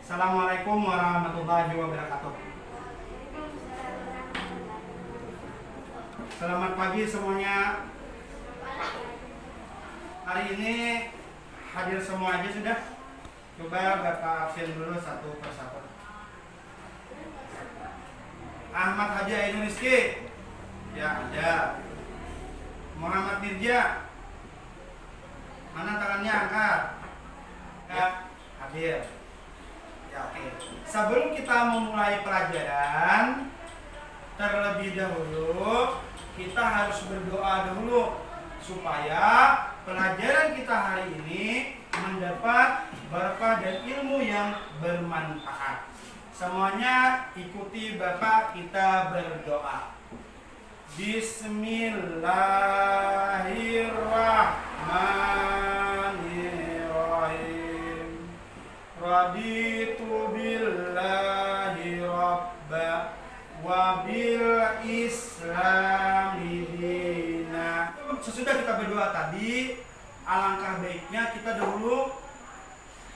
Assalamualaikum warahmatullahi wabarakatuh. Selamat pagi semuanya. Hari ini hadir semua aja sudah? Coba Bapak absen dulu satu persatu. Ahmad Haji Ainun Rizki. Ya, ada. Muhammad Mirja. Mana tangannya angkat? Ya, hadir. Ya, oke. Sebelum kita memulai pelajaran, terlebih dahulu kita harus berdoa dulu supaya pelajaran kita hari ini mendapat berkah dan ilmu yang bermanfaat. Semuanya ikuti Bapak, kita berdoa. Bismillahirrahmanirrahim. Raditu billahi rabba wa bil islami dina. Sesudah kita berdoa tadi, alangkah baiknya kita dahulu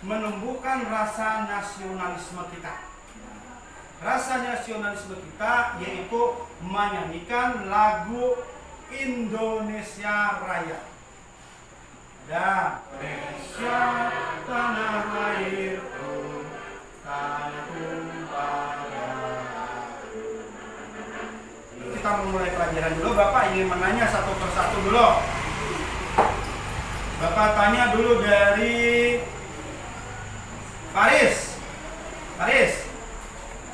menumbuhkan rasa nasionalisme kita. Rasa nasionalisme kita yaitu menyanyikan lagu Indonesia Raya. Dan Indonesia tanah airku, tanah tumpah darahku. Kita memulai pelajaran dulu. Bapak ingin menanya satu persatu dulu. Bapak tanya dulu dari Faris.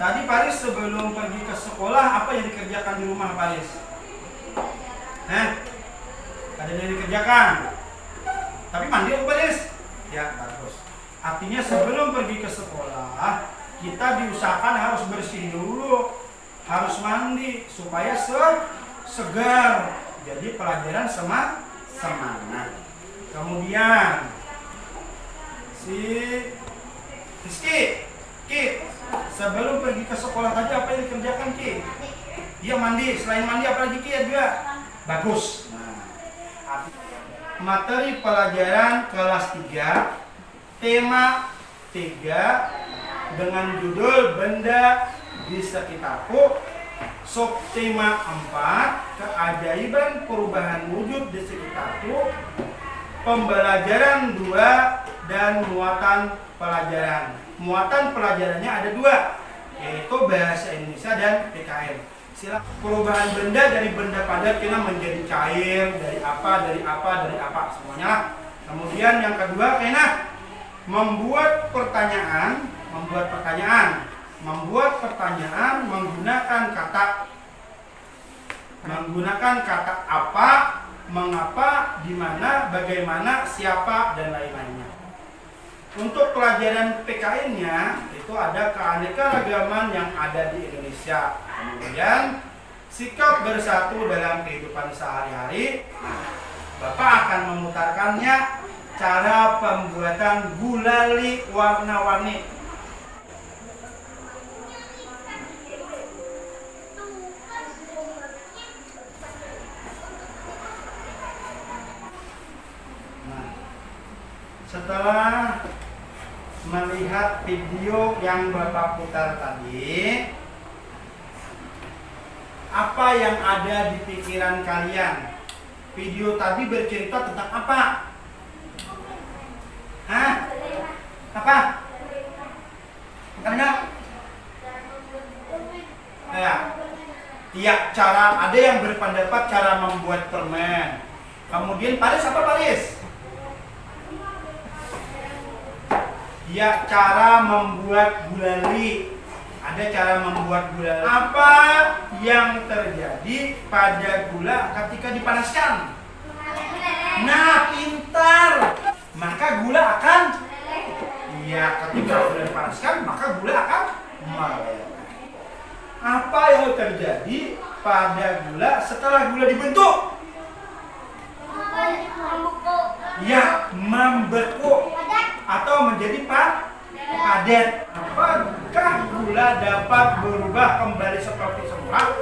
Tadi Faris sebelum pergi ke sekolah apa yang dikerjakan di rumah Faris? Ada yang dikerjakan. Tapi mandi apa Faris? Ya, bagus. Artinya sebelum pergi ke sekolah kita diusahakan harus bersih dulu, harus mandi supaya segar. Jadi pelajaran semangat. Kemudian si Rizky, sebelum pergi ke sekolah tadi apa yang dikerjakan Ki? Dia mandi, selain mandi apa lagi Ki ya juga? Bagus. Nah, materi pelajaran kelas 3, tema 3 dengan judul benda di sekitarku. Subtema 4, keajaiban perubahan wujud di sekitarku. Pembelajaran 2 dan muatan pelajaran. Muatan pelajarannya ada 2, yaitu bahasa Indonesia dan PKM. Silakan. Perubahan benda dari benda padat kena menjadi cair, dari apa semuanya. Kemudian yang kedua kena membuat pertanyaan menggunakan kata apa, mengapa, di mana, bagaimana, siapa, dan lain-lainnya. Untuk pelajaran PKN-nya itu ada keanekaragaman yang ada di Indonesia. Kemudian sikap bersatu dalam kehidupan sehari-hari. Bapak akan memutarkannya cara pembuatan gulali warna-warni. Nah, setelah melihat video yang Bapak putar tadi, apa yang ada di pikiran kalian? Video tadi bercerita tentang apa? Apa? Karena cara ada yang berpendapat cara membuat permen. Kemudian Paris apa Paris? Ya, cara membuat gulali. Ada cara membuat gulali. Apa yang terjadi pada gula ketika dipanaskan? Nah, pintar. Maka gula akan ketika gula dipanaskan, maka gula akan meleleh. Apa yang terjadi pada gula setelah gula dibentuk? Ya, membeku atau menjadi padat. Apakah gula dapat berubah kembali seperti semula?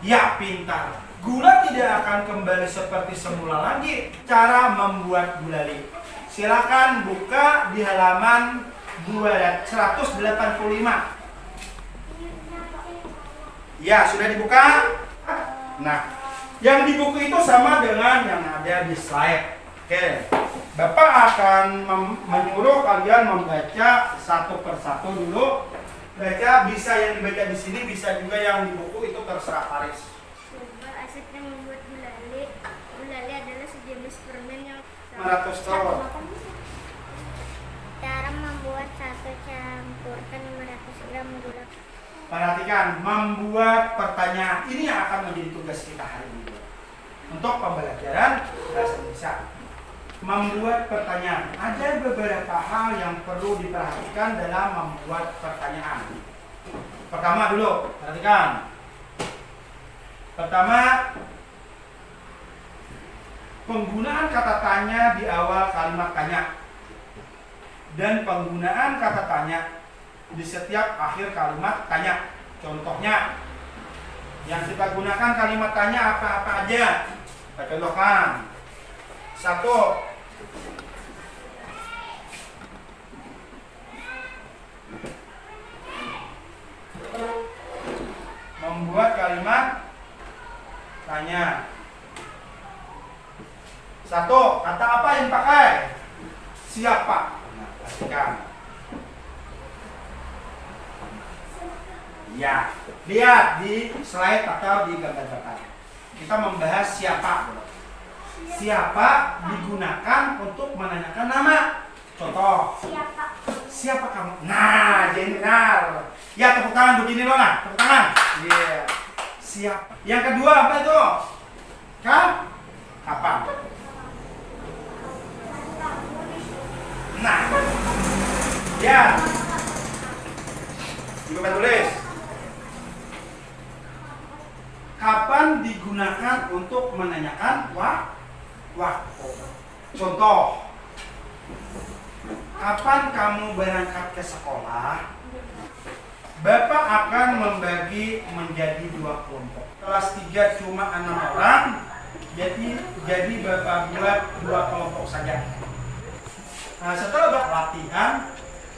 Ya, pintar. Gula tidak akan kembali seperti semula lagi. Cara membuat gulali. Silakan buka di halaman 185. Ya, sudah dibuka? Nah, yang di buku itu sama dengan yang ada di slide. Oke, Bapak akan menyuruh kalian membaca satu persatu dulu. Baca, bisa yang dibaca di sini, bisa juga yang di buku, itu terserah Paris. Coba asapnya membuat gulali. Gulali adalah sejenis permen yang 500 ton. Cara membuat satu, campurkan 500 gram gula. Perhatikan, membuat pertanyaan ini yang akan menjadi tugas kita hari ini untuk pembelajaran bahasa Indonesia. Membuat pertanyaan. Ada beberapa hal yang perlu diperhatikan dalam membuat pertanyaan. Pertama dulu, perhatikan. Pertama, penggunaan kata tanya di awal kalimat tanya dan penggunaan kata tanya di setiap akhir kalimat tanya. Contohnya, yang kita gunakan kalimat tanya apa-apa aja. Kita contohkan. 1. Membuat kalimat tanya. 1. Kata apa yang dipakai? Siapa? Nah, perhatikan. Ya, lihat di slide atau di gambar depan. Kita membahas siapa. Siapa digunakan untuk menanyakan nama. Contoh. Siapa kamu? Nah, jadi benar. Ya, tepuk tangan begini loh, nah. Tepuk tangan. Iya. Siapa? Yang kedua apa itu? Kapan? Nah. Ya. Juga tulis. Kapan digunakan untuk menanyakan waktu? Contoh, kapan kamu berangkat ke sekolah? Bapak akan membagi menjadi 2 kelompok. Kelas 3 cuma 6 orang, jadi Bapak buat 2 kelompok saja. Nah, setelah Bapak latihan,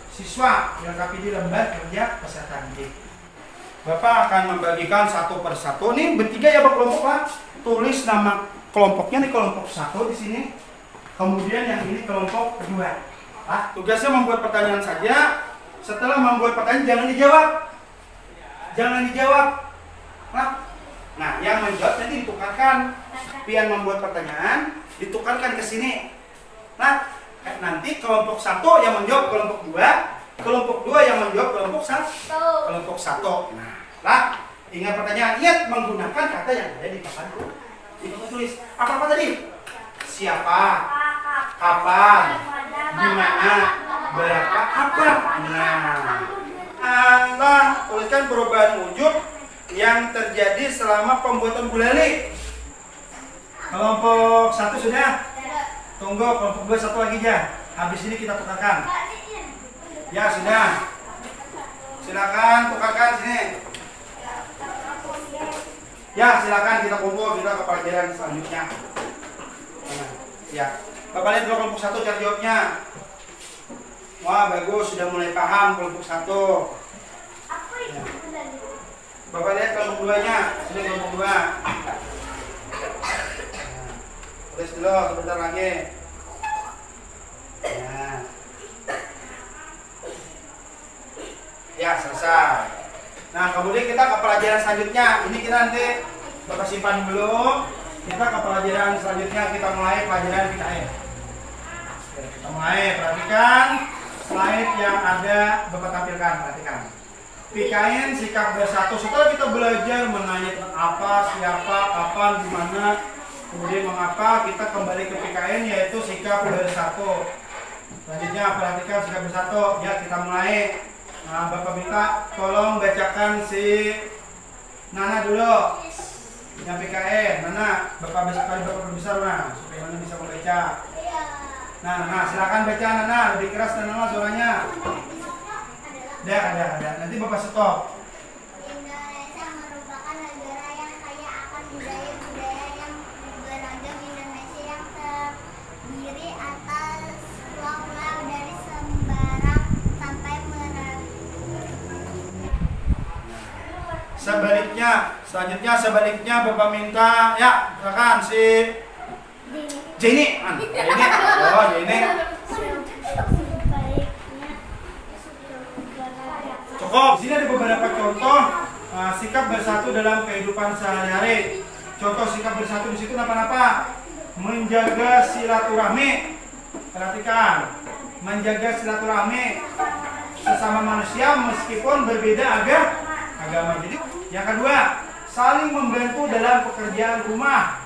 siswa dilengkapi di lembar kerja peserta didik. Bapak akan membagikan satu persatu. Nih bertiga ya Bapak kelompok lah. Tulis nama kelompoknya nih, kelompok 1 di sini. Kemudian yang ini kelompok 2. Nah, tugasnya membuat pertanyaan saja. Setelah membuat pertanyaan jangan dijawab. Nah, yang menjawab nanti ditukarkan. Pian membuat pertanyaan ditukarkan ke sini. Nah, nanti kelompok 1 yang menjawab kelompok 2. Kelompok 2 yang menjawab kelompok 1. Nah, ingat pertanyaan. Ingat menggunakan kata yang ada di papan tulis. Apa tadi? Siapa? Kapan? Di mana? Berapa? Apa? Nah, tuliskan perubahan wujud yang terjadi selama pembuatan gulali. Kelompok 1 sudah? Tunggu, kelompok 2 satu lagi aja. Habis ini kita tukarkan. Ya, sudah. Silakan tukarkan sini. Ya, silakan kita kumpul, kita ke pelajaran selanjutnya. Ya, Bapak lihat kelompok 1 cara jawabnya. Wah, bagus, sudah mulai paham kelompok 1. Ya. Bapak lihat kelompok 2-nya, sudah kelompok 2. Tulis dulu sebentar lagi. Ya, selesai. Nah, kemudian kita ke pelajaran selanjutnya. Ini kita nanti Bapak simpan dulu. Kita ke pelajaran selanjutnya, kita mulai pelajaran PKN. Kita mulai, perhatikan slide yang ada Bapak tampilkan, perhatikan. PKN sikap bersatu. Setelah kita belajar menanyakan apa, siapa, kapan, di mana, kemudian mengapa, kita kembali ke PKN yaitu sikap bersatu. Selanjutnya perhatikan sikap bersatu. Ya, kita mulai. Nah, Bapak minta tolong bacakan si Nana dulu. Yang PKN, Nana, Bapak besar nah, supaya Nana bisa membaca. Nah, silakan baca Nana, lebih keras Nana suaranya. Ada. Nanti Bapak stop. Indonesia merupakan negara yang kaya akan budaya-budaya yang beragam. Indonesia yang terdiri atas pulau-pulau dari Semarang sampai Sebaliknya Bapak minta ya, silakan si Jenny. Jenny. Oh, Jenny. Cukup. Di sini ada beberapa contoh sikap bersatu dalam kehidupan sehari-hari. Contoh sikap bersatu di situ apa? Menjaga silaturahmi. Perhatikan, menjaga silaturahmi sesama manusia meskipun berbeda agama. Jadi yang kedua, saling membantu dalam pekerjaan rumah.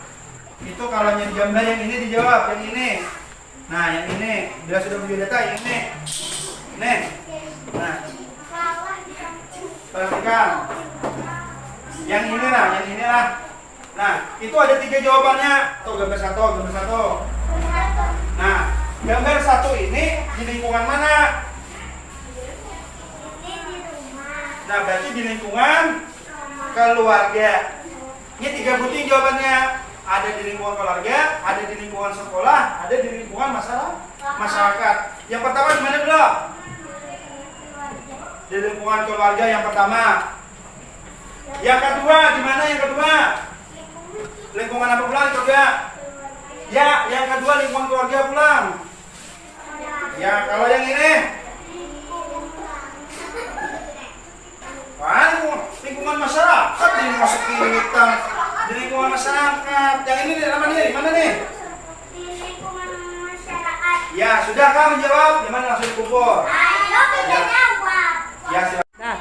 Itu kalau yang gambar yang ini dijawab, yang ini. Nah, yang ini bila sudah biodata, yang ini. Nih. Nah, perhatikan. Yang ini lah. Nah, itu ada 3 jawabannya. Tuh gambar satu. Nah, gambar satu ini di lingkungan mana? Nah, berarti di lingkungan keluarga. Ini 3 butir jawabannya. Ada di lingkungan keluarga, ada di lingkungan sekolah, ada di lingkungan masyarakat. Yang pertama di mana dulu? Di lingkungan keluarga yang pertama. Yang kedua di mana yang kedua? Lingkungan apa pulang keluarga? Ya, yang kedua lingkungan keluarga pulang. Ya, kalau yang ini? Wah, lingkungan masyarakat di lingkungan sekitar, di lingkungan masyarakat. Yang ini di mana nih? Di lingkungan masyarakat. Ya, sudah kamu jawab. Di mana langsung dikumpul? Ayo kita jawab. Ya, silakan.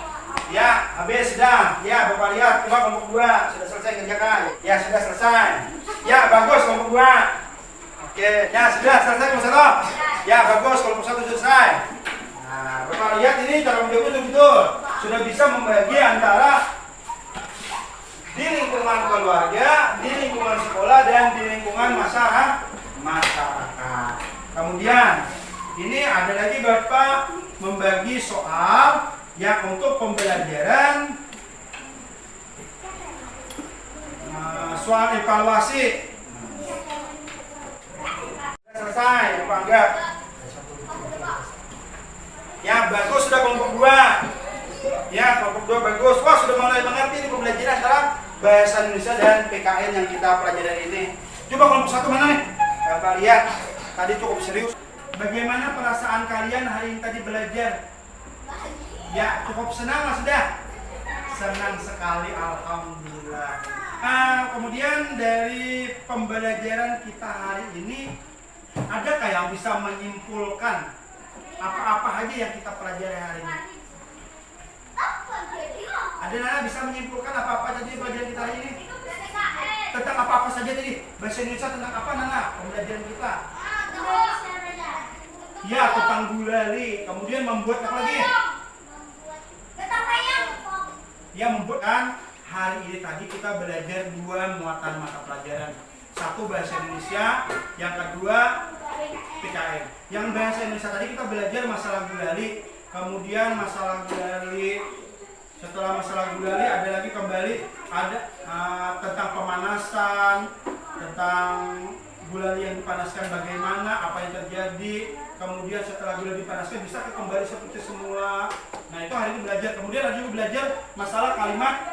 Ya, habis sudah. Ya, Bapak lihat, coba kelompok 2 sudah selesai kerjakan. Ya, sudah selesai. Ya, bagus kelompok 2. Oke, ya sudah selesai kelompok 1. Ya, bagus kelompok 1 selesai. Nah, Bapak lihat ini cara menjawabnya betul. Sudah bisa membagi antara di lingkungan keluarga, di lingkungan sekolah, dan di lingkungan masyarakat. Kemudian, ini ada lagi Bapak membagi soal yang untuk pembelajaran soal evaluasi. Selesai, Bapak anggap. Ya, bagus sudah kelompok 2. Ya, kelompok 2 bagus. Wah, sudah mulai mengerti ini pembelajaran sekarang bahasa Indonesia dan PKN yang kita pelajari ini. Coba kelompok 1 mana nih? Bapak lihat, tadi cukup serius. Bagaimana perasaan kalian hari ini tadi belajar? Ya, cukup senang lah sudah. Senang sekali, alhamdulillah. Kemudian dari pembelajaran kita hari ini, adakah yang bisa menyimpulkan apa-apa aja yang kita pelajari hari ini? Ada Nana bisa menyimpulkan apa-apa tadi pelajaran kita hari ini? Tentang apa-apa saja tadi? Bahasa Indonesia tentang apa Nana? Pembelajaran kita? Ya, tentang gulali. Kemudian membuat apa lagi? Ya, membuat kan hari ini tadi kita belajar 2 muatan mata pelajaran. Satu bahasa Indonesia, yang kedua PKN. Yang bahasa Indonesia tadi kita belajar masalah gulali, kemudian masalah gulali. Setelah masalah gulali ada lagi kembali ada tentang pemanasan, tentang gulali yang dipanaskan bagaimana, apa yang terjadi. Kemudian setelah gulali dipanaskan bisa kembali seperti semula. Nah, itu hari ini belajar. Kemudian ada juga belajar masalah kalimat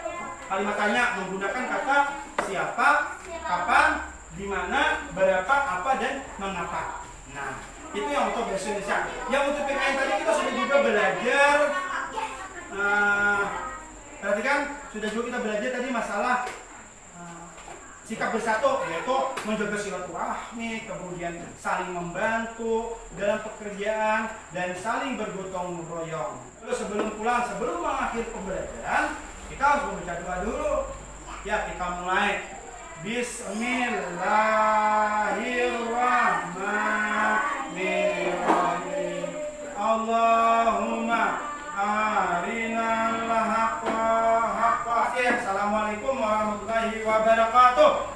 tanya menggunakan kata siapa, kapan, di mana, berapa, apa, dan mengapa. Nah, itu yang untuk bahasa Indonesia. Yang untuk PKN tadi kita sudah juga belajar. Perhatikan, sudah juga kita belajar tadi masalah sikap bersatu, yaitu menjaga silaturahmi, kemudian saling membantu dalam pekerjaan, dan saling bergotong royong. Lalu sebelum pulang, sebelum mengakhiri pembelajaran, kita harus membaca doa dulu. Ya, kita mulai. Bismillahirrahmanirrahim. Allahumma arinal haqqa haqqa. Assalamualaikum warahmatullahi wabarakatuh.